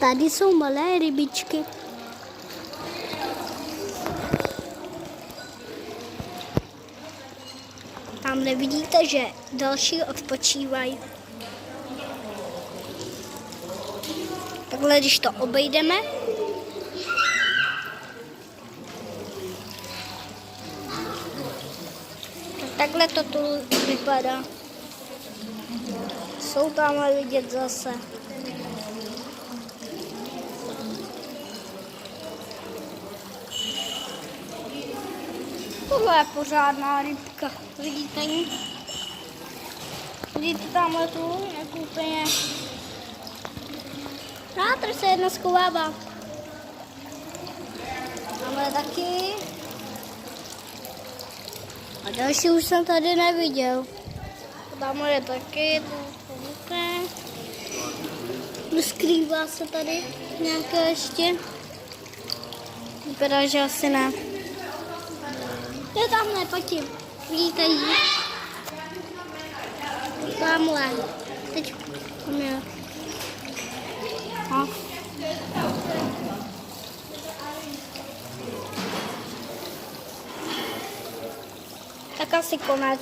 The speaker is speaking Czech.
Tady jsou malé rybičky. Tamhle vidíte, že další odpočívají. Takhle, když to obejdeme, tak takhle to tu vypadá. Jsou tamhle vidět zase. Tohle je pořádná rybka. Vidíte ji? Vidíte tamhle tu, jak úplně... Tady se jedna schovává. Tamhle taky. A další už jsem tady neviděl. Tamhle je taky. Skrývá se tady nějaké ještě. Vypadá, že asi ne. Je tamhle, pojď. Vidíte ji? Tamhle. Teď mě. Tak asi konec.